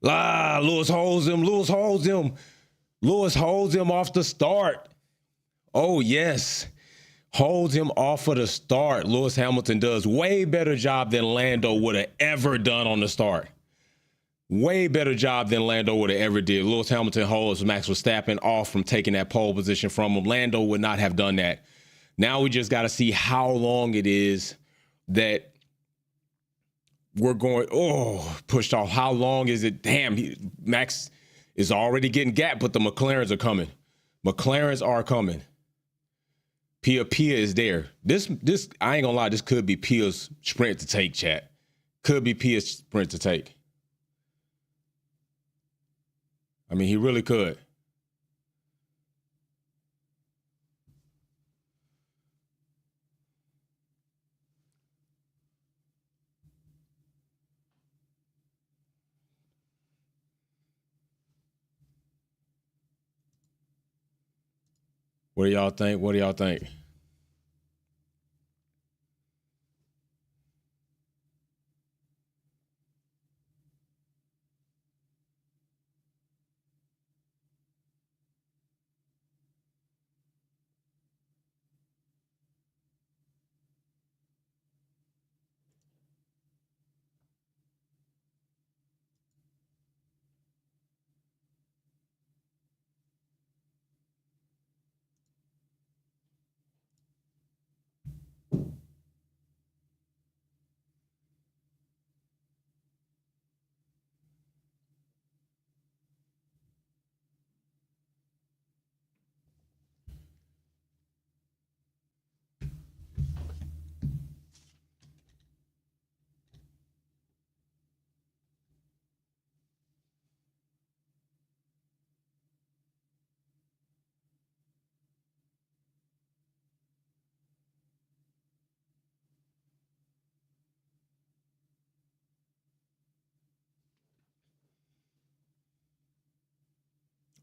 Lewis holds him. Lewis holds him. Lewis holds him off the start. Oh, yes. Holds him off of the start. Lewis Hamilton does way better job than Lando would have ever done on the start. Way better job than Lando would have ever did. Lewis Hamilton holds Max Verstappen off from taking that pole position from him. Lando would not have done that. Now we just got to see how long it is that we're going, pushed off. How long is it? Damn, Max is already getting gapped, but the McLarens are coming. McLarens are coming. Pia is there. This I ain't gonna lie, this could be Pia's sprint to take, chat. Could be Pia's sprint to take. I mean, he really could. What do y'all think? What do y'all think?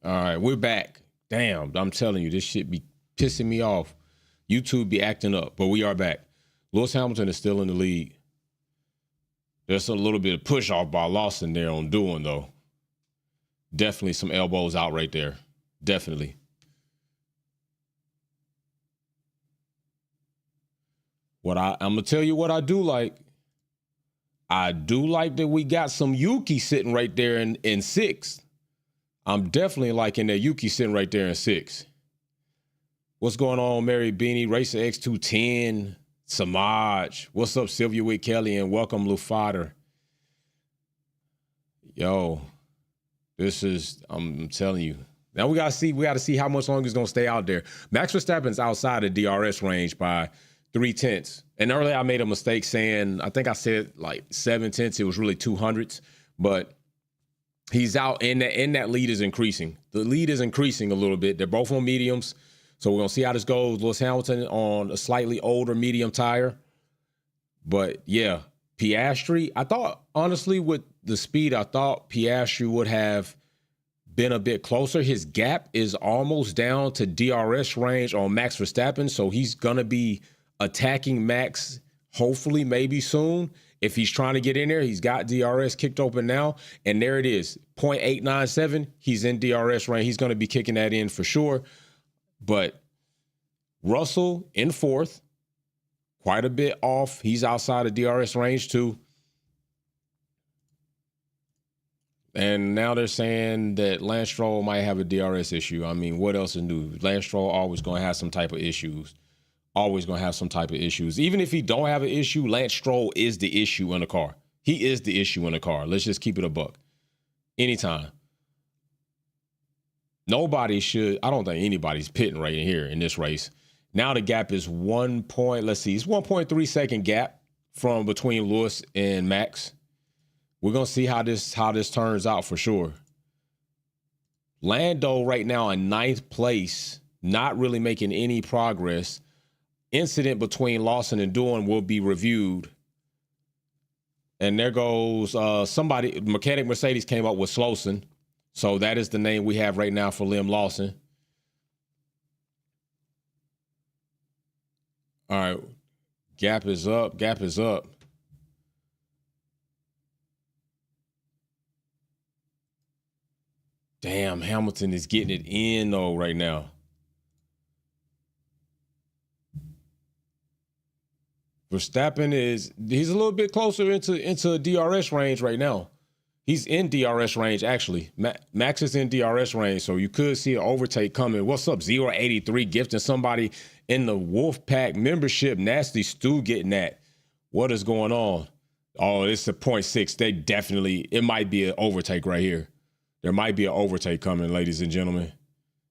All right, we're back. Damn, I'm telling you, this shit be pissing me off. YouTube be acting up, but we are back. Lewis Hamilton is still in the lead. There's a little bit of push off by Lawson there on doing, though. Definitely some elbows out right there. Definitely. I'm gonna tell you what I do like. I do like that we got some Yuki sitting right there in sixth. I'm definitely liking that Yuki sitting right there in sixth. What's going on, Mary Beanie, Racer X210, Samaj? What's up, Sylvia Witt Kelly, and welcome, Lufada. Yo, this is, I'm telling you. Now we gotta see how much longer it's gonna stay out there. Max Verstappen's outside of DRS range by 0.3. And earlier I made a mistake saying, I think I said like 0.7. It was really 200s, but he's out, and that lead is increasing. The lead is increasing a little bit. They're both on mediums, so we're going to see how this goes. Lewis Hamilton on a slightly older medium tire. But, yeah, Piastri, I thought, honestly, with the speed, I thought Piastri would have been a bit closer. His gap is almost down to DRS range on Max Verstappen, so he's going to be attacking Max, hopefully, maybe soon. If he's trying to get in there, he's got DRS kicked open now, and there it is, 0.897. He's in DRS range. He's going to be kicking that in for sure. But Russell in fourth, quite a bit off. He's outside of DRS range too. And now they're saying that Lance Stroll might have a DRS issue. I mean, what else is new? Lance Stroll always going to have some type of issues. Always going to have some type of issues. Even if he don't have an issue, Lance Stroll is the issue in the car. He is the issue in the car. Let's just keep it a buck. Anytime. Nobody should, I don't think anybody's pitting right in here in this race. Now the gap is it's 1.3 second gap from between Lewis and Max. We're going to see how this turns out for sure. Lando right now in 9th place, not really making any progress. Incident between Lawson and Doohan will be reviewed. And there goes somebody, Mechanic Mercedes came up with Slowson. So that is the name we have right now for Liam Lawson. All right. Gap is up. Gap is up. Damn, Hamilton is getting it in though right now. Verstappen he's a little bit closer into DRS range right now. He's in DRS range, actually. Max is in DRS range, so you could see an overtake coming. What's up, 083 gifting somebody in the Wolfpack membership. Nasty Stu getting that. What is going on? Oh, it's a 0.6. It might be an overtake right here. There might be an overtake coming, ladies and gentlemen.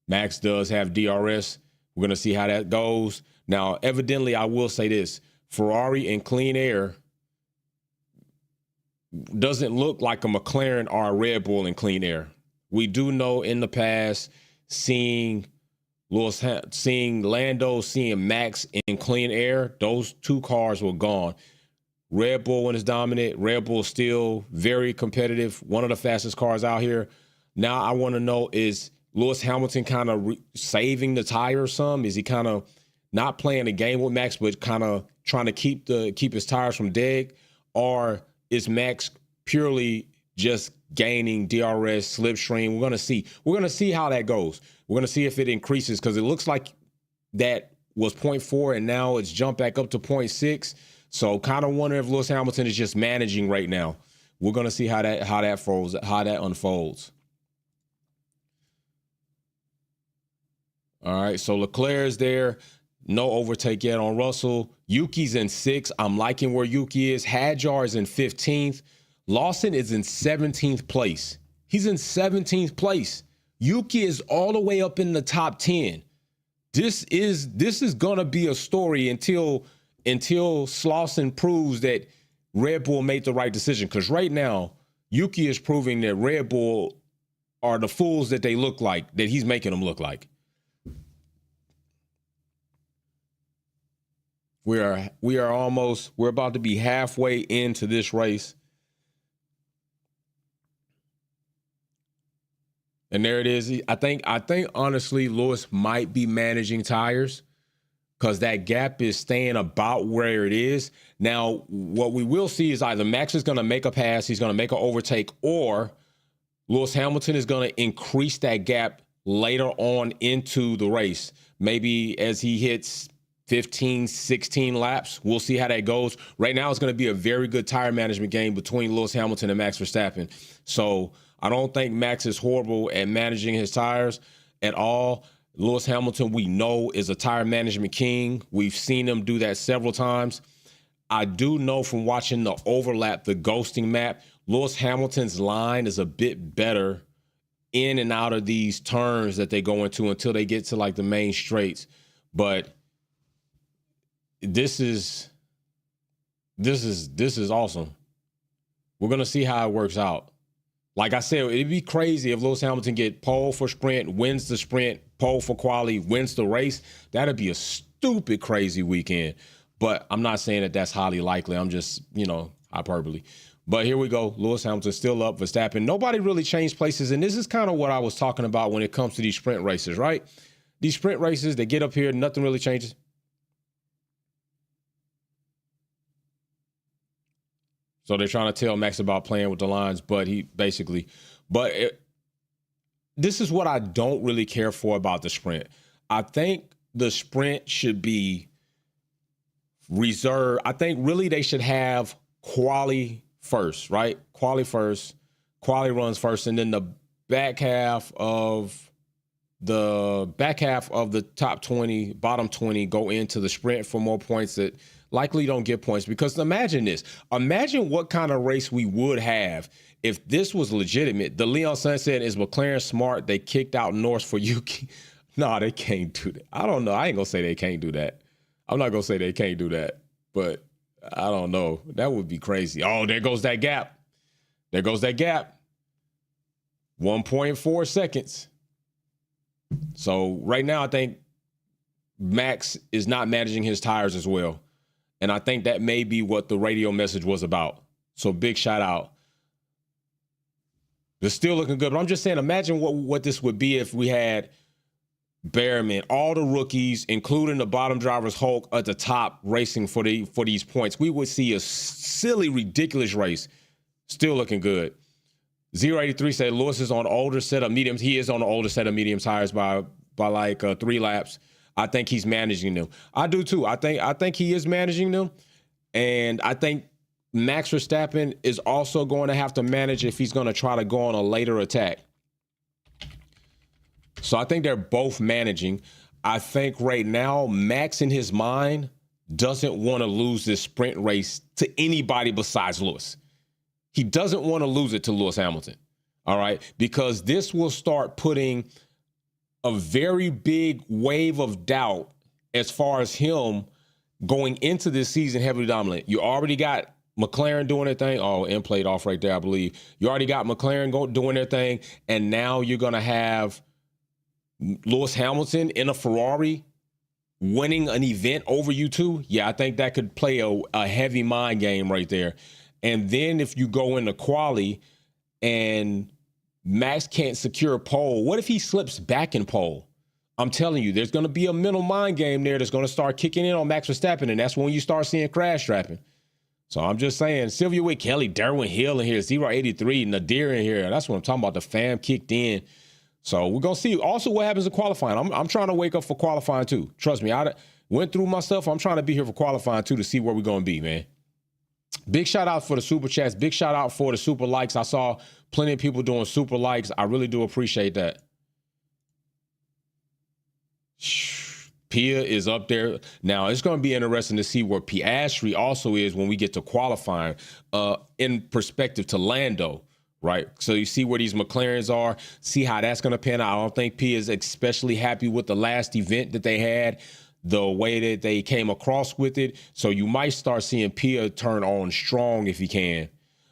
Max does have DRS. We're going to see how that goes. Now, evidently, I will say this. Ferrari in clean air doesn't look like a McLaren or a Red Bull in clean air. We do know in the past, seeing Lando, seeing Max in clean air, those two cars were gone. Red Bull, when it's dominant, Red Bull still very competitive, one of the fastest cars out here. Now I want to know, is Lewis Hamilton kind of saving the tire some? Is he kind of not playing the game with Max, but kind of trying to keep his tires from dead? Or is Max purely just gaining DRS, slipstream? We're going to see. We're going to see how that goes. We're going to see if it increases, because it looks like that was 0.4 and now it's jumped back up to 0.6. So kind of wonder if Lewis Hamilton is just managing right now. We're going to see how that unfolds. All right, so Leclerc is there. No overtake yet on Russell. Yuki's in 6th. I'm liking where Yuki is. Hadjar is in 15th. Lawson is in 17th place. He's in 17th place. Yuki is all the way up in the top 10. This is gonna be a story until Slauson proves that Red Bull made the right decision. Because right now, Yuki is proving that Red Bull are the fools that they look like, that he's making them look like. We're about to be halfway into this race. And there it is. I think honestly, Lewis might be managing tires, because that gap is staying about where it is. Now, what we will see is either Max is going to make a pass, he's going to make an overtake, or Lewis Hamilton is going to increase that gap later on into the race. Maybe as he hits 15, 16 laps. We'll see how that goes. Right now, it's going to be a very good tire management game between Lewis Hamilton and Max Verstappen. So I don't think Max is horrible at managing his tires at all. Lewis Hamilton, we know, is a tire management king. We've seen him do that several times. I do know from watching the overlap, the ghosting map, Lewis Hamilton's line is a bit better in and out of these turns that they go into until they get to like the main straights. But this is awesome. We're going to see how it works out. Like I said, it'd be crazy if Lewis Hamilton get pole for sprint, wins the sprint, pole for quali, wins the race. That'd be a stupid, crazy weekend. But I'm not saying that that's highly likely. I'm just, hyperbole. But here we go. Lewis Hamilton still up. Verstappen. Nobody really changed places. And this is kind of what I was talking about when it comes to these sprint races, right? These sprint races, they get up here, nothing really changes. So they're trying to tell Max about playing with the lines, but this is what I don't really care for about the sprint. I think the sprint should be reserved. I think really they should have quali first, right? Quali first, quali runs first, and then the back half of the top 20, bottom 20 go into the sprint for more points that likely don't get points. Because imagine this. Imagine what kind of race we would have if this was legitimate. The Leon Sun said, is McLaren smart? They kicked out Norris for Yuki. No, they can't do that. I don't know. I ain't going to say they can't do that. I'm not going to say they can't do that. But I don't know. That would be crazy. Oh, there goes that gap. There goes that gap. 1.4 seconds. So right now, I think Max is not managing his tires as well. And I think that may be what the radio message was about. So big shout out. They're still looking good. But I'm just saying, imagine what this would be if we had Behrman, all the rookies, including the bottom drivers, Hulk, at the top racing for these points. We would see a silly, ridiculous race. Still looking good. 083 said Lewis is on older set of mediums. He is on the older set of medium tires by like 3 laps. I think he's managing them. I do too. I think he is managing them. And I think Max Verstappen is also going to have to manage if he's going to try to go on a later attack. So I think they're both managing. I think right now, Max in his mind doesn't want to lose this sprint race to anybody besides Lewis. He doesn't want to lose it to Lewis Hamilton. All right. Because this will start putting a very big wave of doubt as far as him going into this season heavily dominant. You already got McLaren doing their thing. Oh, and played off right there, I believe. You already got McLaren doing their thing. And now you're going to have Lewis Hamilton in a Ferrari winning an event over you two. Yeah, I think that could play a heavy mind game right there. And then if you go into quali and Max can't secure a pole, what if he slips back in pole? I'm telling you, there's going to be a mental mind game there that's going to start kicking in on Max Verstappen, and that's when you start seeing crash trapping. So I'm just saying, Sylvia Witt Kelly, Derwin Hill in here, 083, Nadir in here. That's what I'm talking about. The fam kicked in. So we're going to see also what happens in qualifying. I'm trying to wake up for qualifying too. Trust me, I went through my stuff. I'm trying to be here for qualifying too to see where we're going to be, man. Big shout out for the super chats. Big shout out for the super likes. I saw plenty of people doing super likes. I really do appreciate that. Pia is up there. Now, it's going to be interesting to see where Piastri also is when we get to qualifying in perspective to Lando, right? So you see where these McLarens are, see how that's going to pan out. I don't think Pia is especially happy with the last event that they had, the way that they came across with it. So you might start seeing Pia turn on strong if he can.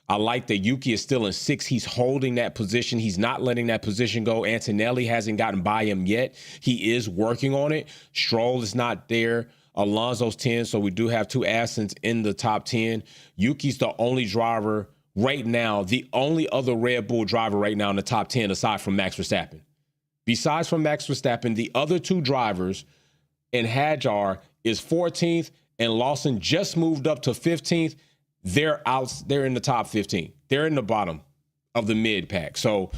I like that Yuki is still in 6th. He's holding that position. He's not letting that position go. Antonelli hasn't gotten by him yet. He is working on it. Stroll is not there. Alonso's 10, so we do have 2 Astons in the top 10. Yuki's the only driver right now, the only other Red Bull driver right now in the top 10 aside from Max Verstappen. Besides from Max Verstappen, the other 2 drivers in Hadjar is 14th, and Lawson just moved up to 15th. They're out. They're in the top 15. They're in the bottom of the mid pack. So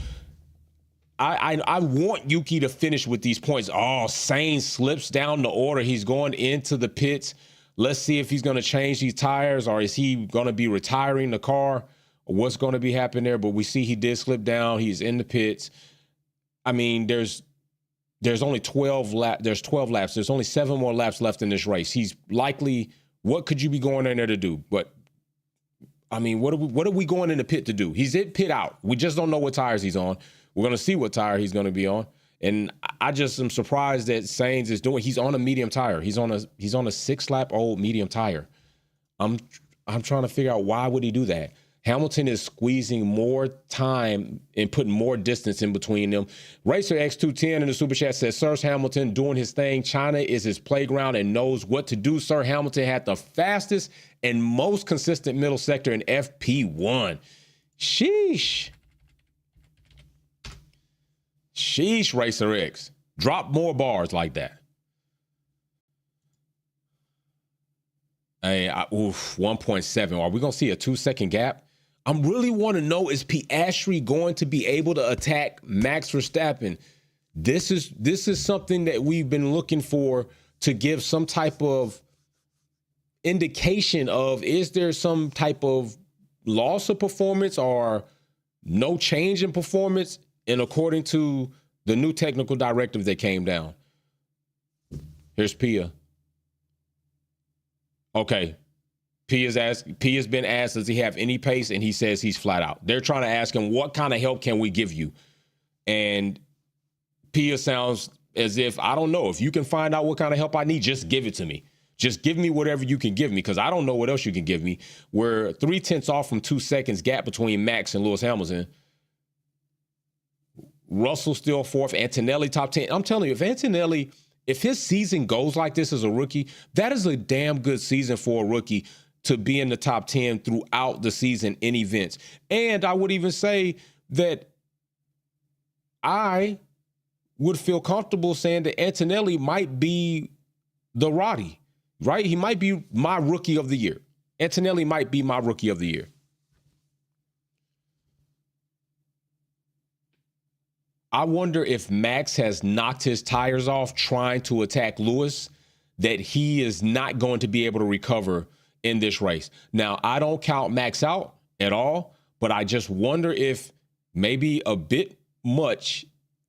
I want Yuki to finish with these points. Oh, Sainz slips down the order. He's going into the pits. Let's see if he's going to change these tires, or is he going to be retiring the car, or what's going to be happening there. But we see he did slip down. He's in the pits. I mean, there's only 12 laps. There's 12 laps. There's only 7 more laps left in this race. He's likely, what could you be going in there to do? But I mean, what are we going in the pit to do? He's in pit out. We just don't know what tires he's on. We're going to see what tire he's going to be on. And I just am surprised that Sainz is doing. He's on a medium tire. He's on a 6-lap old medium tire. I'm trying to figure out why would he do that. Hamilton is squeezing more time and putting more distance in between them. Racer X210 in the super chat says, Sir Hamilton doing his thing. China is his playground and knows what to do. Sir Hamilton had the fastest and most consistent middle sector in FP1. Sheesh. Sheesh, Racer X. Drop more bars like that. Hey, 1.7. Are we going to see a 2-second gap? I really want to know, is Piastri going to be able to attack Max Verstappen? This is something that we've been looking for to give some type of indication of, is there some type of loss of performance or no change in performance? And according to the new technical directive that came down. Here's Pia. Okay. Pia's been asked, does he have any pace? And he says he's flat out. They're trying to ask him, what kind of help can we give you? And Pia sounds as if, I don't know. If you can find out what kind of help I need, just give it to me. Just give me whatever you can give me, because I don't know what else you can give me. We're 3/10 off from 2 seconds gap between Max and Lewis Hamilton. Russell still 4th. Antonelli top 10. I'm telling you, if his season goes like this as a rookie, that is a damn good season for a rookie to be in the top 10 throughout the season in events. And I would even say that I would feel comfortable saying that Antonelli might be the Roddy, right? He might be my rookie of the year. Antonelli might be my rookie of the year. I wonder if Max has knocked his tires off trying to attack Lewis, that he is not going to be able to recover in this race. Now, I don't count Max out at all, but I just wonder if maybe a bit much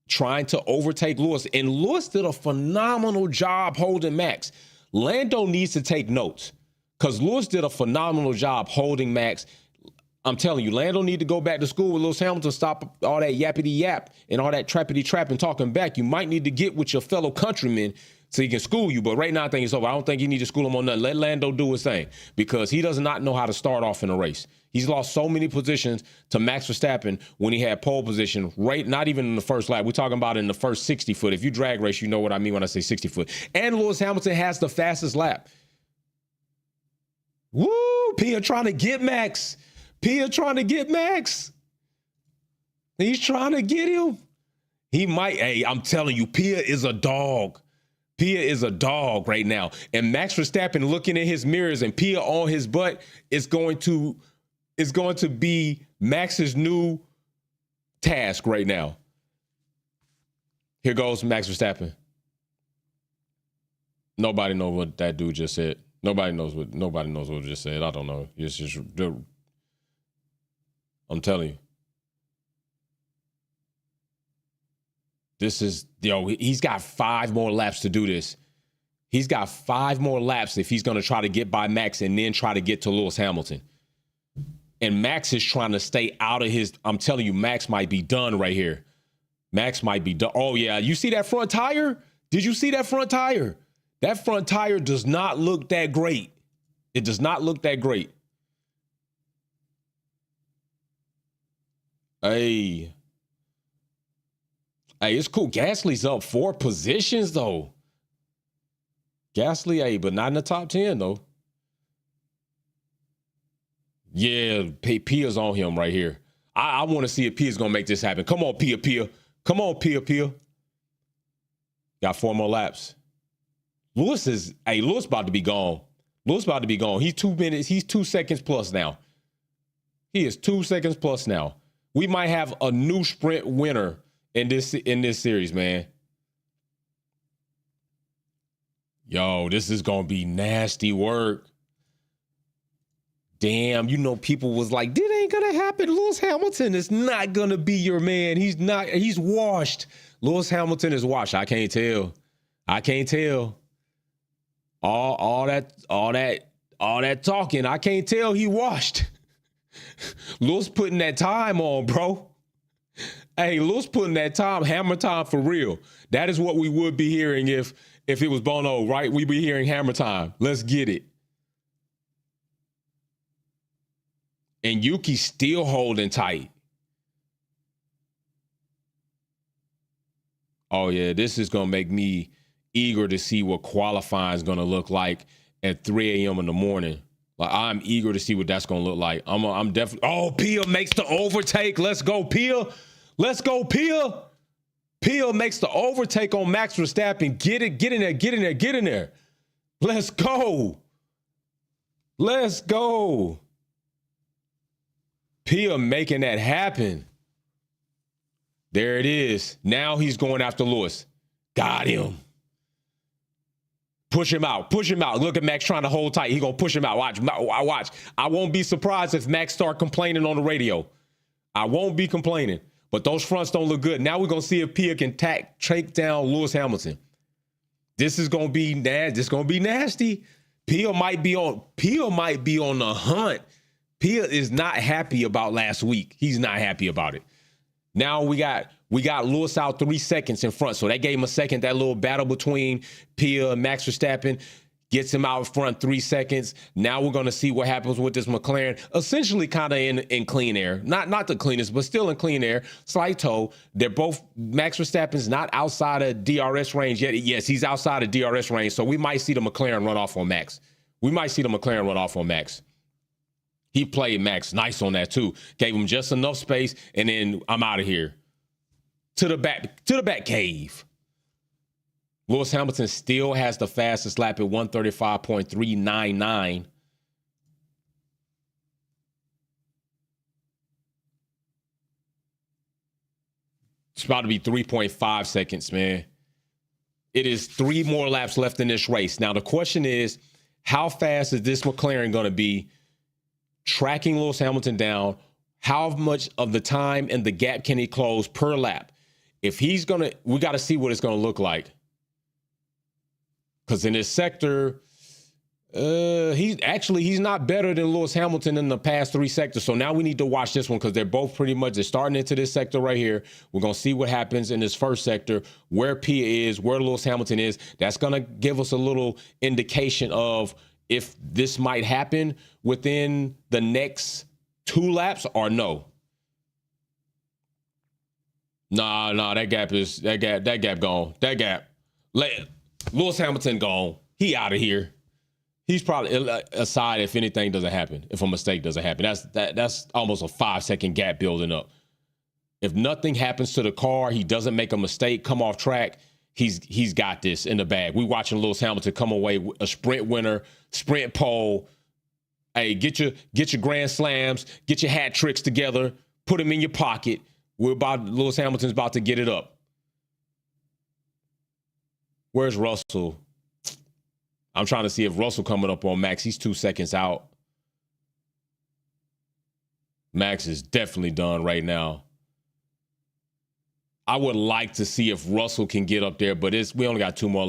trying to overtake Lewis. And Lewis did a phenomenal job holding Max. Lando needs to take notes because Lewis did a phenomenal job holding Max. I'm telling you, Lando need to go back to school with Lewis Hamilton, stop all that yappity yap and all that trappity trap and talking back. You might need to get with your fellow countrymen so he can school you. But right now, I think it's over. I don't think you need to school him on nothing. Let Lando do his thing because he does not know how to start off in a race. He's lost so many positions to Max Verstappen when he had pole position, right? Not even in the first lap. We're talking about in the first 60 foot. If you drag race, you know what I mean when I say 60 foot. And Lewis Hamilton has the fastest lap. Woo! Pia trying to get Max. Pia trying to get Max. He's trying to get him. He might. Hey, I'm telling you, Pia is a dog. Pia is a dog right now. And Max Verstappen looking in his mirrors and Pia on his butt is going to be Max's new task right now. Here goes Max Verstappen. Nobody knows what that dude just said. Nobody knows what it just said. I don't know. It's just, I'm telling you. He's got 5 more laps to do this. He's got 5 more laps if he's going to try to get by Max and then try to get to Lewis Hamilton. And Max is trying to stay out of his, I'm telling you, Max might be done right here. Max might be done. Oh, yeah. You see that front tire? Did you see that front tire? That front tire does not look that great. It does not look that great. Hey, it's cool. Gasly's up 4 positions, though. Gasly, but not in the top 10, though. Yeah, Pia's on him right here. I want to see if Pia's going to make this happen. Come on, Pia. Come on, Pia. Got 4 more laps. Lewis about to be gone. Lewis about to be gone. He's 2 minutes. He's 2 seconds plus now. He is 2 seconds plus now. We might have a new sprint winner in this series, man. Yo, this is going to be nasty work. Damn, people was like, this ain't going to happen. Lewis Hamilton is not going to be your man. He's washed. Lewis Hamilton is washed. I can't tell. All that talking, I can't tell he washed. Lewis putting that time on, bro. Hey, Lewis putting that time, hammer time for real. That is what we would be hearing if it was Bono, right? We'd be hearing hammer time. Let's get it. And Yuki's still holding tight. Oh, yeah, this is going to make me eager to see what qualifying is going to look like at 3 a.m. in the morning. Like, I'm eager to see what that's going to look like. I'm definitely. Oh, Pia makes the overtake. Let's go, Pia. Let's go, Pia. Pia makes the overtake on Max Verstappen. Get in there. Let's go. Pia making that happen. There it is. Now he's going after Lewis. Got him. Push him out. Look at Max trying to hold tight. He going to push him out. Watch. I won't be surprised if Max start complaining on the radio. I won't be complaining. But those fronts don't look good. Now we're going to see if Pia can take down Lewis Hamilton. This is going to be nasty. This is going to be nasty. Pia might be on the hunt. Pia is not happy about last week. He's not happy about it. Now we got Lewis out 3 seconds in front. So that gave him a second. That little battle between Pia and Max Verstappen gets him out front 3 seconds. Now we're going to see what happens with this McLaren. Essentially kind of in clean air. Not the cleanest, but still in clean air. Slight toe. They're both, Max Verstappen's not outside of DRS range yet. Yes, he's outside of DRS range. So we might see the McLaren run off on Max. He played Max nice on that too. Gave him just enough space, and then I'm out of here. To the back cave. Lewis Hamilton still has the fastest lap at 135.399. It's about to be 3.5 seconds, man. It is 3 more laps left in this race. Now, the question is, how fast is this McLaren going to be tracking Lewis Hamilton down? How much of the time and the gap can he close per lap? If he's going to, we got to see what it's going to look like. Because in this sector, he's not better than Lewis Hamilton in the past 3 sectors. So now we need to watch this one because they're both pretty much, they're starting into this sector right here. We're going to see what happens in this first sector, where Pia is, where Lewis Hamilton is. That's going to give us a little indication of if this might happen within the next 2 laps or no. Nah, that gap gone. That gap. Lewis Hamilton gone. He out of here. He's probably aside if anything doesn't happen, if a mistake doesn't happen. That's almost a 5-second gap building up. If nothing happens to the car, he doesn't make a mistake, come off track, he's got this in the bag. We watching Lewis Hamilton come away with a sprint winner, sprint pole. Hey, get your grand slams, get your hat tricks together, put them in your pocket. Lewis Hamilton's about to get it up. Where's Russell? I'm trying to see if Russell coming up on Max. He's 2 seconds out. Max is definitely done right now. I would like to see if Russell can get up there, but we only got 3 more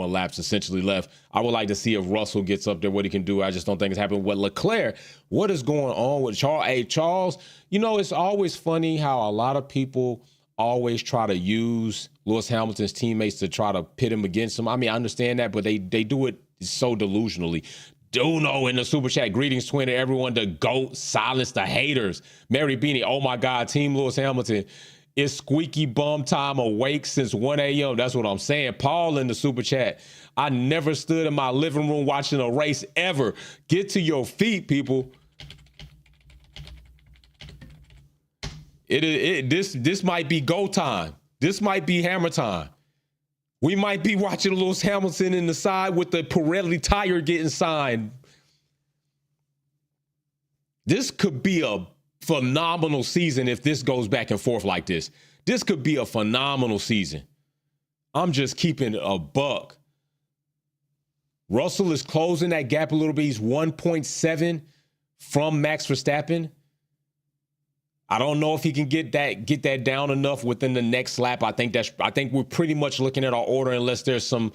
laps essentially left. I would like to see if Russell gets up there, what he can do. I just don't think it's happening. With Leclerc, what is going on with Charles? Hey, Charles, it's always funny how a lot of people always try to use Lewis Hamilton's teammates to try to pit him against him. I mean, I understand that, but they do it so delusionally. Duno in the super chat, greetings, Twitter, everyone, the GOAT, silence the haters. Mary Beanie, oh my God, Team Lewis Hamilton is squeaky bum time awake since 1 a.m. That's what I'm saying. Paul in the super chat, I never stood in my living room watching a race ever. Get to your feet, people. This might be go time. This might be hammer time. We might be watching Lewis Hamilton in the side with the Pirelli tire getting signed. This could be a phenomenal season if this goes back and forth like this. This could be a phenomenal season. I'm just keeping a buck. Russell is closing that gap a little bit. He's 1.7 from Max Verstappen. I don't know if he can get that down enough within the next lap. I think we're pretty much looking at our order unless there's some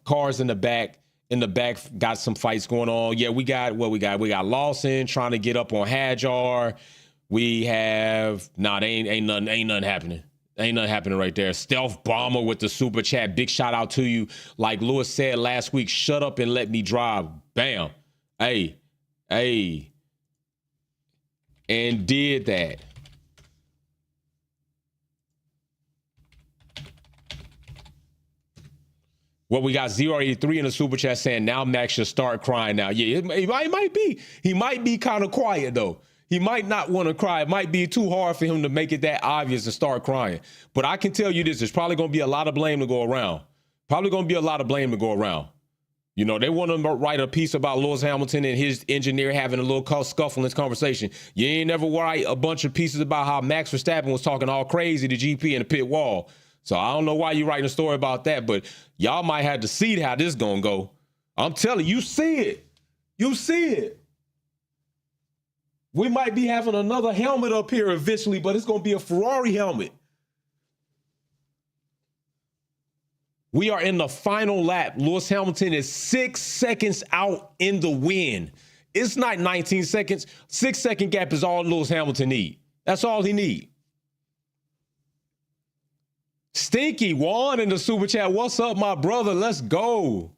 cars in the back got some fights going on. Yeah, we got Lawson trying to get up on Hadjar. We have ain't nothing happening. Ain't nothing happening right there. Stealth Bomber with the super chat. Big shout out to you. Like Lewis said last week, shut up and let me drive. Bam. Hey. And did that. Well, we got 083 in the super chat saying now Max should start crying now. Yeah, it might be. He might be kind of quiet though. He might not want to cry. It might be too hard for him to make it that obvious and start crying. But I can tell you this, there's probably going to be a lot of blame to go around. They want to write a piece about Lewis Hamilton and his engineer having a little scuffle in this conversation. You ain't never write a bunch of pieces about how Max Verstappen was talking all crazy to GP in the pit wall. So I don't know why you're writing a story about that, but y'all might have to see how this going to go. I'm telling you, see it. You see it. We might be having another helmet up here eventually, but it's going to be a Ferrari helmet. We are in the final lap. Lewis Hamilton is 6 seconds out in the win. It's not 19 seconds. 6-second gap is all Lewis Hamilton need. That's all he need. Stinky Juan in the super chat. What's up, my brother? Let's go.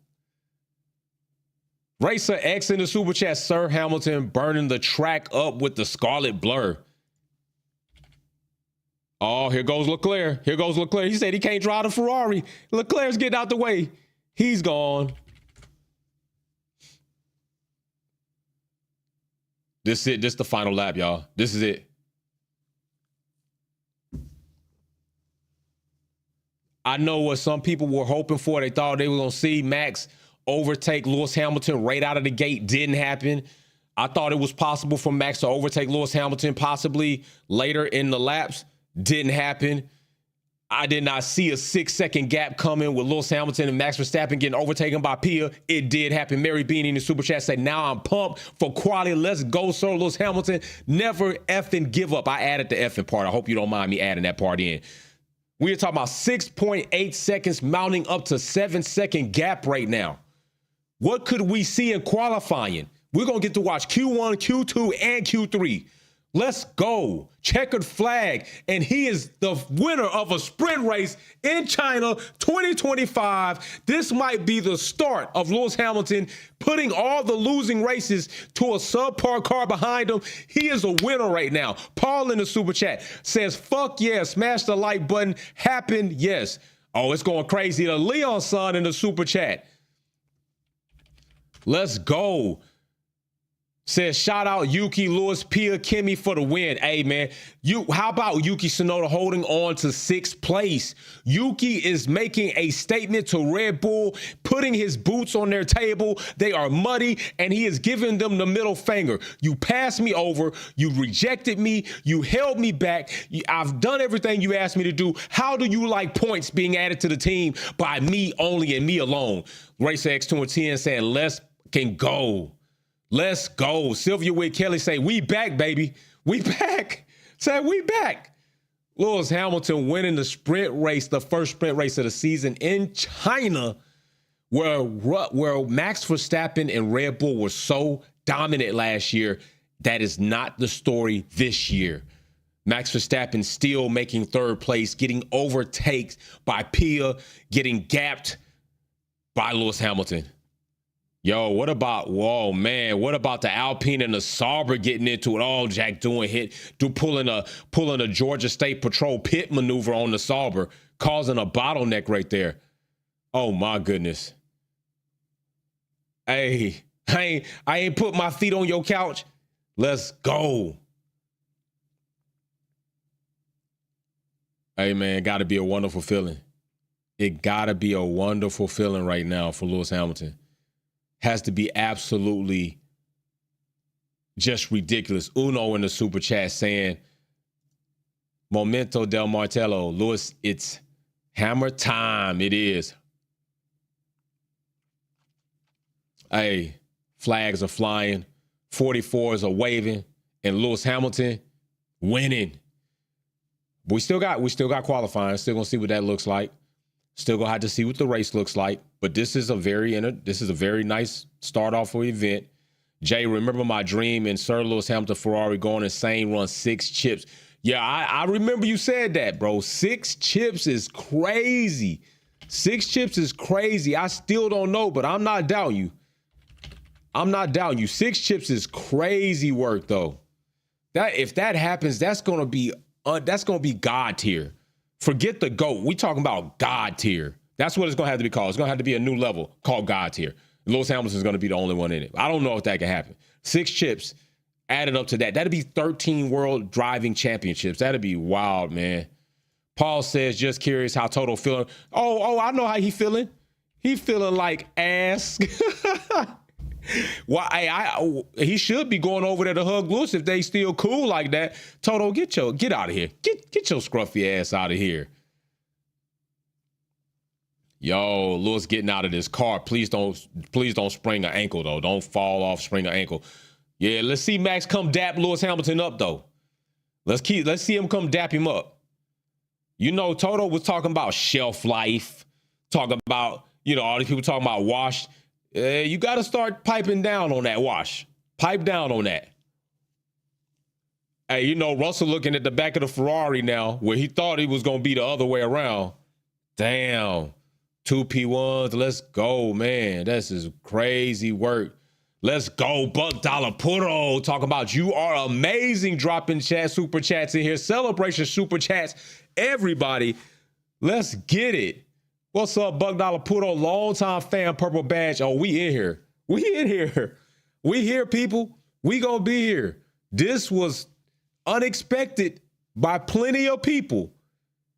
Racer X in the super chat. Sir Hamilton burning the track up with the scarlet blur. Oh, here goes Leclerc. He said he can't drive the Ferrari. Leclerc's getting out the way. He's gone. This is it. This is the final lap, y'all. This is it. I know what some people were hoping for. They thought they were going to see Max overtake Lewis Hamilton right out of the gate. Didn't happen. I thought it was possible for Max to overtake Lewis Hamilton possibly later in the laps. Didn't happen. I did not see a 6-second gap coming with Lewis Hamilton and Max Verstappen getting overtaken by Pia. It did happen. Mary Beanie in the super chat said, now I'm pumped for quality. Let's go, sir. Lewis Hamilton, never effing give up. I added the effing part. I hope you don't mind me adding that part in. We are talking about 6.8 seconds mounting up to 7-second gap right now. What could we see in qualifying? We're going to get to watch Q1, Q2, and Q3. Let's go. Checkered flag. And he is the winner of a sprint race in China 2025. This might be the start of Lewis Hamilton putting all the losing races to a subpar car behind him. He is a winner right now. Paul in the super chat says, fuck yeah, smash the like button. Happened, yes. Oh, it's going crazy. The Leon son in the super chat. Let's go. Says, shout out Yuki, Lewis, Pia, Kimi for the win. Hey, man, how about Yuki Tsunoda holding on to 6th place? Yuki is making a statement to Red Bull, putting his boots on their table. They are muddy, and he is giving them the middle finger. You passed me over. You rejected me. You held me back. I've done everything you asked me to do. How do you like points being added to the team by me only and me alone? Race X2 and 10 saying, let's can go. Let's go. Sylvia Witt Kelly say, we back, baby. We back. Say, we back. Lewis Hamilton winning the sprint race, the first sprint race of the season in China, where Max Verstappen and Red Bull were so dominant last year. That is not the story this year. Max Verstappen still making 3rd place, getting overtaked by Pia, getting gapped by Lewis Hamilton. Yo, what about the Alpine and the Sauber getting into it? Oh, Jack pulling a Georgia State Patrol pit maneuver on the Sauber, causing a bottleneck right there. Oh my goodness. Hey, I ain't put my feet on your couch. Let's go. Hey man, gotta be a wonderful feeling. It gotta be a wonderful feeling right now for Lewis Hamilton. Has to be absolutely just ridiculous. Uno in the super chat saying, Momento del Martello. Lewis, it's hammer time. It is. Hey, flags are flying. 44s are waving. And Lewis Hamilton winning. But we still got qualifying. Still gonna see what that looks like. Still gonna have to see what the race looks like. But this is a very nice start off for the event. Jay, remember my dream in Sir Lewis Hamilton Ferrari going insane, run 6 chips. Yeah, I remember you said that, bro. 6 chips is crazy. 6 chips is crazy. I still don't know, but I'm not doubting you. 6 chips is crazy work, though. If that happens, that's gonna be God tier. Forget the GOAT. We talking about God tier. That's what it's going to have to be called. It's going to have to be a new level called God tier. Lewis Hamilton is going to be the only one in it. I don't know if that can happen. 6 chips added up to that. That'd be 13 world driving championships. That'd be wild, man. Paul says, just curious how Toto feeling. Oh, I know how he feeling. He feeling like ass. Well, he should be going over there to hug Lewis if they still cool like that. Toto, get out of here. Get your scruffy ass out of here. Yo, Lewis getting out of this car. Please don't sprain an ankle though. Don't fall off, sprain an ankle. Yeah, let's see Max come dap Lewis Hamilton up though. Let's see him come dap him up. You know, Toto was talking about shelf life, talking about, all these people talking about wash. You got to start piping down on that wash. Pipe down on that. Hey, Russell looking at the back of the Ferrari now where he thought he was going to be the other way around. Damn. 2 P1s. Let's go, man. This is crazy work. Let's go. Buck Dollar Puro talking about you are amazing. Dropping super chats in here. Celebration super chats. Everybody, let's get it. What's up, Buck Dollar Puro? Long-time fan, purple badge. Oh, we in here. We here, people. We gonna be here. This was unexpected by plenty of people.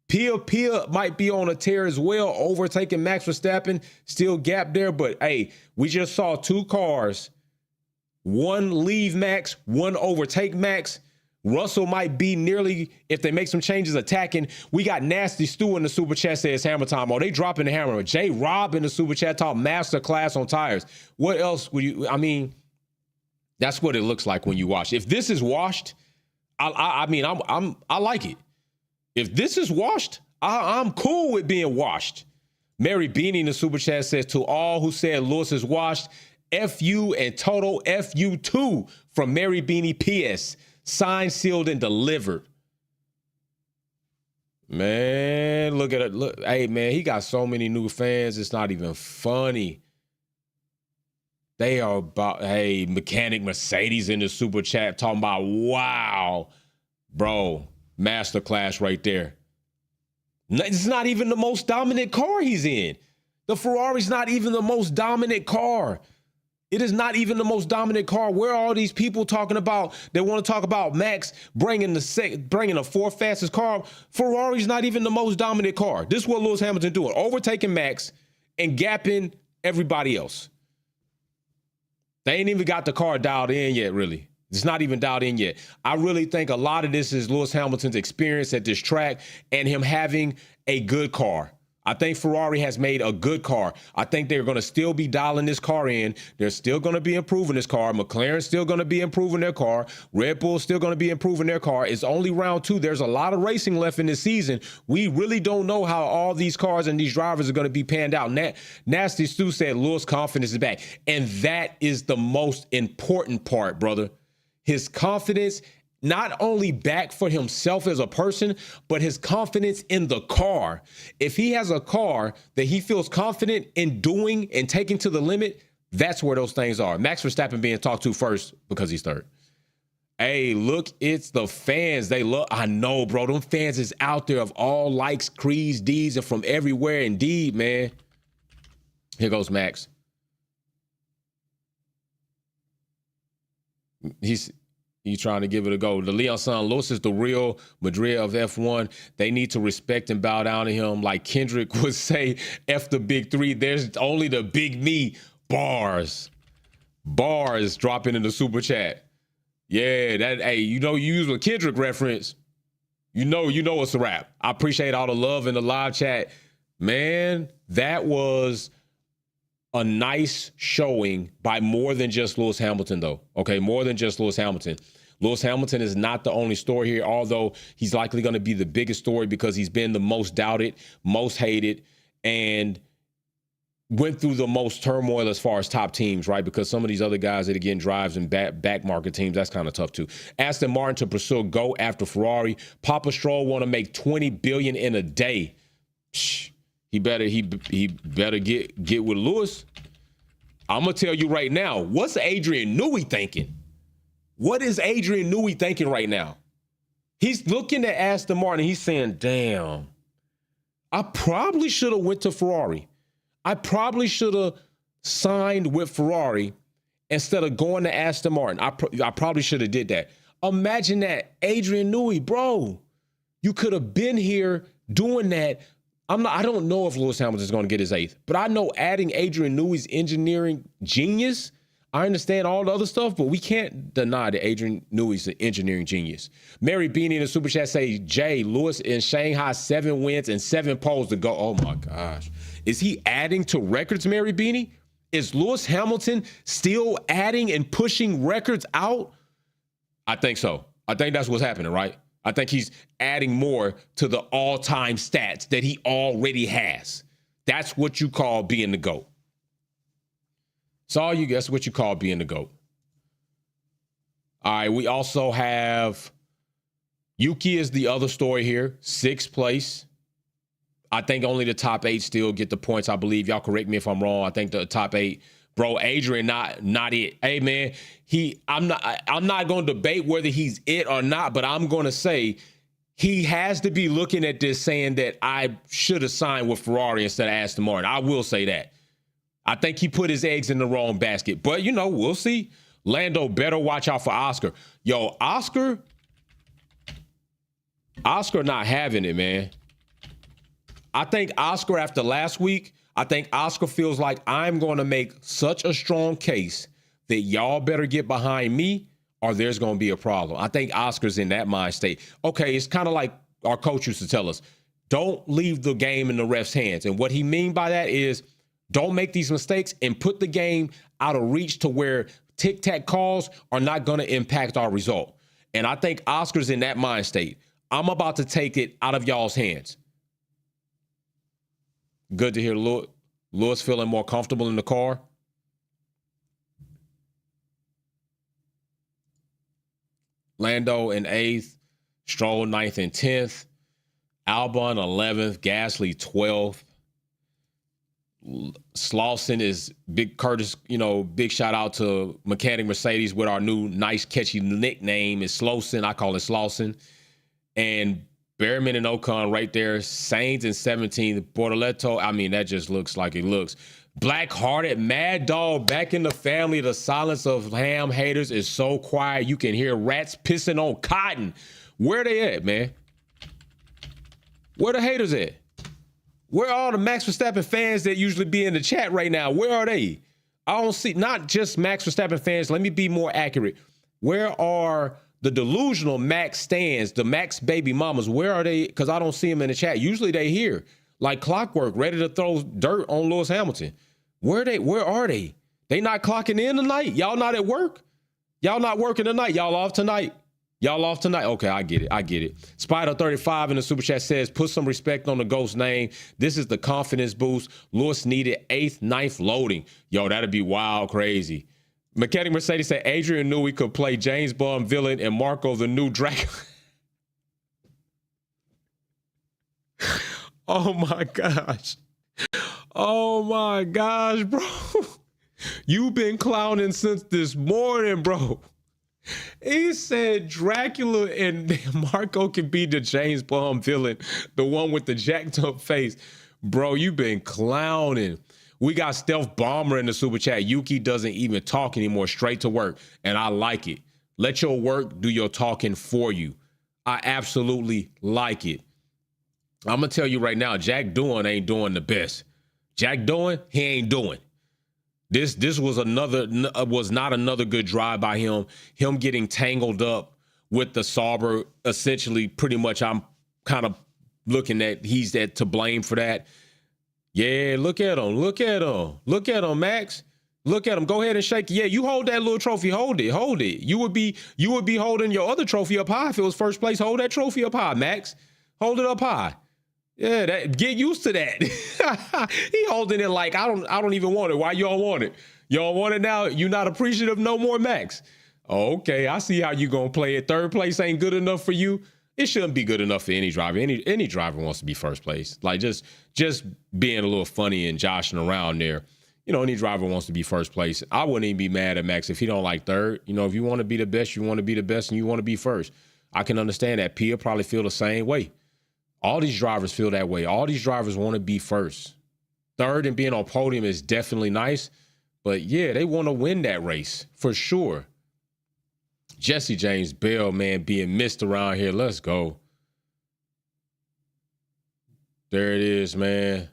Pia might be on a tear as well, overtaking Max Verstappen, still gap there. But, hey, we just saw 2 cars, one leave Max, one overtake Max. Russell might be nearly, if they make some changes, attacking. We got Nasty Stu in the super chat says hammer time. Oh, they dropping the hammer. J Rob in the super chat talk master class on tires. What else would you? I mean, that's what it looks like when you wash. If this is washed, I mean, I like it. If this is washed, I'm cool with being washed. Mary Beanie in the super chat says, to all who said Lewis is washed, F you and total F you too from Mary Beanie. PS. Signed, sealed, and delivered. Man, look at it. Look, hey, man, he got so many new fans. It's not even funny. They are about, hey, Mechanic Mercedes in the super chat talking about, wow, bro, masterclass right there. It's not even the most dominant car he's in. The Ferrari's not even the most dominant car. It is not even the most dominant car. Where are all these people talking about? They want to talk about Max bringing the fourth fastest car. Ferrari's not even the most dominant car. This is what Lewis Hamilton doing, overtaking Max and gapping everybody else. They ain't even got the car dialed in yet, really. It's not even dialed in yet. I really think a lot of this is Lewis Hamilton's experience at this track and him having a good car. I think Ferrari has made a good car. I think they're going to still be dialing this car in. They're still going to be improving this car. McLaren's still going to be improving their car. Red Bull's still going to be improving their car. It's only round 2. There's a lot of racing left in this season. We really don't know how all these cars and these drivers are going to be panned out. Nasty Stu said Lewis' confidence is back. And that is the most important part, brother. His confidence, not only back for himself as a person, but his confidence in the car. If he has a car that he feels confident in doing and taking to the limit, that's where those things are. Max Verstappen being talked to first because he's third. Hey, look, it's the fans. They love, I know, bro. Them fans is out there of all likes, creeds, deeds, and from everywhere. Indeed, man. Here goes Max. He's trying to give it a go. The Leon San Lewis is the real Madrid of F1. They need to respect and bow down to him. Like Kendrick would say, F the big 3. There's only the big me. Bars dropping in the super chat. Yeah, that, hey, you know, you use a Kendrick reference. You know it's a wrap. I appreciate all the love in the live chat. Man, that was a nice showing by more than just Lewis Hamilton, though. Okay, more than just Lewis Hamilton. Lewis Hamilton is not the only story here, although he's likely going to be the biggest story because he's been the most doubted, most hated, and went through the most turmoil as far as top teams, right? Because some of these other guys that are getting drives and back market teams, that's kind of tough too. Aston Martin to pursue go after Ferrari. Papa Stroll want to make $20 billion in a day. Shh. He better get with Lewis. I'm gonna tell you right now, what's Adrian Newey thinking? What is Adrian Newey thinking right now? He's looking at Aston Martin. He's saying, "Damn, I probably should have went to Ferrari. I probably should have signed with Ferrari instead of going to Aston Martin. I probably should have did that." Imagine that, Adrian Newey, bro. You could have been here doing that. I don't know if Lewis Hamilton is going to get his 8th, but I know adding Adrian Newey's engineering genius, I understand all the other stuff, but we can't deny that Adrian Newey's an engineering genius. Mary Beanie in the super chat say, Jay, Lewis in Shanghai, 7 wins and 7 poles to go. Oh my gosh. Is he adding to records, Mary Beanie? Is Lewis Hamilton still adding and pushing records out? I think so. I think that's what's happening, right? I think he's adding more to the all-time stats that he already has. That's what you call being the GOAT. That's what you call being the GOAT. All right, we also have Yuki is the other story here, 6th place. I think only the top 8 still get the points, I believe. Y'all correct me if I'm wrong. I think the top 8. Bro, Adrian, not it. Hey, man, I'm not going to debate whether he's it or not, but I'm going to say he has to be looking at this saying that I should have signed with Ferrari instead of Aston Martin. I will say that. I think he put his eggs in the wrong basket, but, you know, we'll see. Lando better watch out for Oscar. Yo, Oscar not having it, man. I think Oscar, after last week, I think Oscar feels like I'm going to make such a strong case that y'all better get behind me or there's going to be a problem. I think Oscar's in that mind state. Okay, it's kind of like our coach used to tell us, don't leave the game in the ref's hands. And what he mean by that is don't make these mistakes and put the game out of reach to where tic-tac calls are not going to impact our result. And I think Oscar's in that mind state. I'm about to take it out of y'all's hands. Good to hear Lewis feeling more comfortable in the car. Lando in 8th, Stroll 9th and 10th, Albon 11th, Gasly 12th. Slauson is big. Curtis, big shout out to Mechanic Mercedes with our new nice catchy nickname is Slauson. I call it Slauson. And Behrman and Ocon right there. Sainz in 17th. Bortoleto, that just looks like it looks. Black-hearted Mad Dog back in the family. The silence of Ham haters is so quiet. You can hear rats pissing on cotton. Where they at, man? Where the haters at? Where are all the Max Verstappen fans that usually be in the chat right now? Where are they? I don't see, not just Max Verstappen fans. Let me be more accurate. Where are the delusional Max stands, the Max baby mamas? Where are they? Because I don't see them in the chat. Usually they here, like clockwork, ready to throw dirt on Lewis Hamilton. Where are they? They not clocking in tonight? Y'all not at work? Y'all not working tonight? Y'all off tonight? Okay, I get it. Spider35 in the super chat says, put some respect on the GOAT's name. This is the confidence boost. Lewis needed 8th, 9th loading. Yo, that'd be wild crazy. Mechanic Mercedes said Adrian knew he could play James Bond villain and Marco the new Dracula. Oh my gosh, bro. You've been clowning since this morning, bro. He said Dracula and Marco can be the James Bond villain, the one with the jacked up face. Bro, you've been clowning. We got Stealth Bomber in the super chat. Yuki doesn't even talk anymore, straight to work. And I like it. Let your work do your talking for you. I absolutely like it. I'm going to tell you right now, Jack Doohan ain't doing the best. Jack Doohan, he ain't doing. This was not another good drive by him. Him getting tangled up with the Sauber, essentially, pretty much. I'm kind of looking at he's to blame for that. Yeah, look at him, Max. Look at him. Go ahead and shake it. Yeah, you hold that little trophy. Hold it. You would be holding your other trophy up high if it was first place. Hold that trophy up high, Max. Hold it up high. Yeah, get used to that. He holding it like I don't even want it. Why y'all want it? Y'all want it now? You not appreciative no more, Max? Okay, I see how you gonna play it. Third place ain't good enough for you. It shouldn't be good enough for any driver. Any driver wants to be first place. Like just being a little funny and joshing around there. Any driver wants to be first place. I wouldn't even be mad at Max if he don't like third. If you want to be the best, you want to be the best, and you want to be first. I can understand that. Pia probably feel the same way. All these drivers feel that way. All these drivers want to be first. Third and being on podium is definitely nice. But, yeah, they want to win that race for sure. Jesse James Bell, man, being missed around here. Let's go. There it is, man.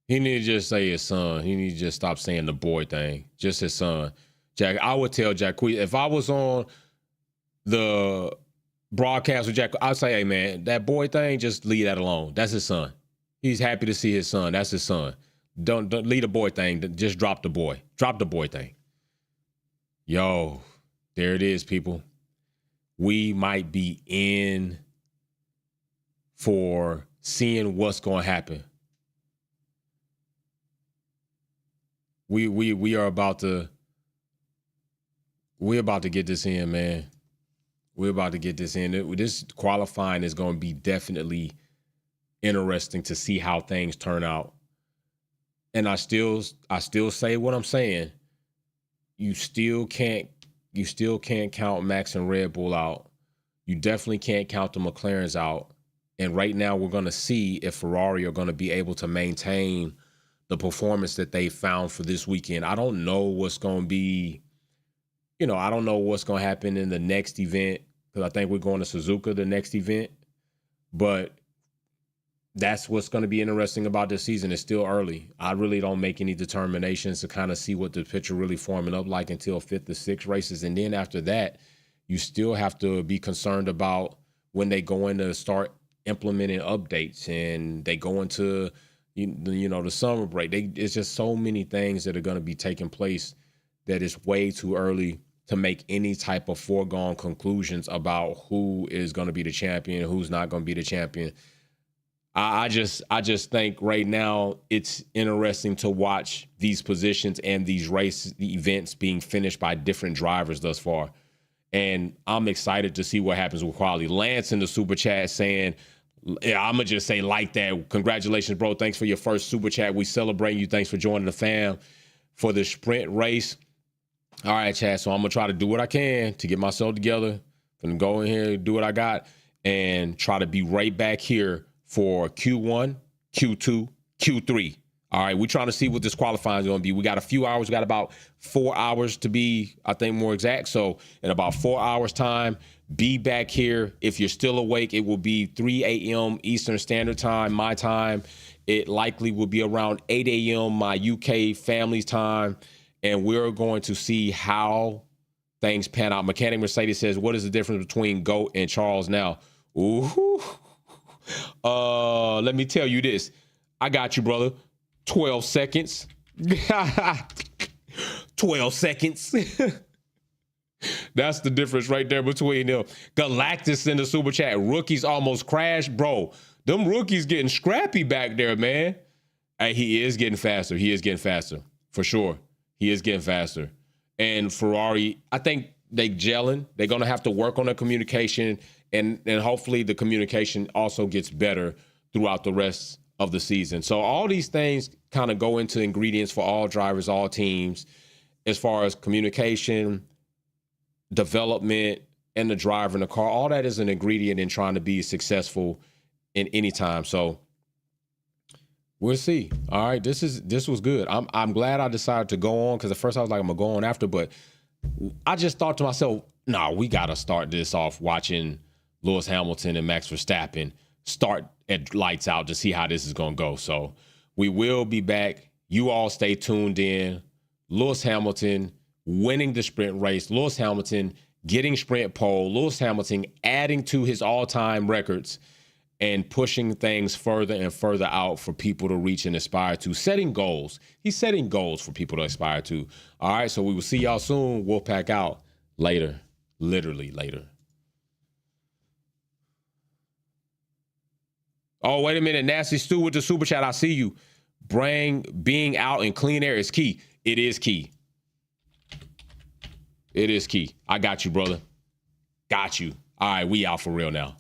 He need to just say his son. He need to just stop saying the boy thing. Just his son. Jack, I would tell Jack, if I was on the broadcast with Jack, I'd say, hey, man, that boy thing, just leave that alone. That's his son. He's happy to see his son. That's his son. Don't leave the boy thing. Just drop the boy. Drop the boy thing. Yo, there it is, people. We might be in for seeing what's going to happen. We're about to get this in, man. We're about to get this in. This qualifying is going to be definitely interesting to see how things turn out. And I still say what I'm saying. You still can't count Max and Red Bull out. You definitely can't count the McLarens out. And right now we're going to see if Ferrari are going to be able to maintain the performance that they found for this weekend. I don't know what's going to be, I don't know what's going to happen in the next event because I think we're going to Suzuka, the next event. But that's what's going to be interesting about this season. It's still early. I really don't make any determinations to kind of see what the picture really forming up like until 5th to 6th races. And then after that, you still have to be concerned about when they go in to start implementing updates and they go into, the summer break. It's just so many things that are going to be taking place that it's way too early to make any type of foregone conclusions about who is going to be the champion, who's not going to be the champion. I just think right now it's interesting to watch these positions and these the events being finished by different drivers thus far. And I'm excited to see what happens with quality. Lance in the super chat saying, yeah, I'm going to just say like that. Congratulations, bro. Thanks for your first super chat. We celebrate you. Thanks for joining the fam for the sprint race. All right, Chad. So I'm going to try to do what I can to get myself together. I'm going to go in here, do what I got, and try to be right back here for Q1, Q2, Q3. All right, we're trying to see what this qualifying is going to be. We got a few hours. We got about 4 hours to be, I think, more exact. So in about 4 hours' time, be back here. If you're still awake, it will be 3 a.m. Eastern Standard Time, my time. It likely will be around 8 a.m. my UK family's time. And we're going to see how things pan out. Mechanic Mercedes says, what is the difference between GOAT and Charles now? Ooh. Let me tell you this. I got you, brother. 12 seconds. 12 seconds. That's the difference right there between them. Galactus in the super chat. Rookies almost crashed. Bro, them rookies getting scrappy back there, man. Hey, he is getting faster. He is getting faster. For sure. He is getting faster. And Ferrari, I think they gelling. They're going to have to work on their communication. And hopefully the communication also gets better throughout the rest of the season. So all these things kind of go into ingredients for all drivers, all teams, as far as communication, development, and the driver in the car. All that is an ingredient in trying to be successful in any time. So we'll see. All right, this was good. I'm glad I decided to go on, because at first I was like, I'm gonna go on after, but I just thought to myself, no, we gotta start this off watching Lewis Hamilton and Max Verstappen start at lights out to see how this is gonna go. So we will be back. You all stay tuned in. Lewis Hamilton winning the sprint race. Lewis Hamilton getting sprint pole. Lewis Hamilton adding to his all-time records and pushing things further and further out for people to reach and aspire to. Setting goals. He's setting goals for people to aspire to. All right, so we will see y'all soon. Wolfpack out. Later. Literally later. Oh, wait a minute. Nasty Stu with the super chat. I see you. Being out in clean air is key. It is key. It is key. I got you, brother. Got you. All right, we out for real now.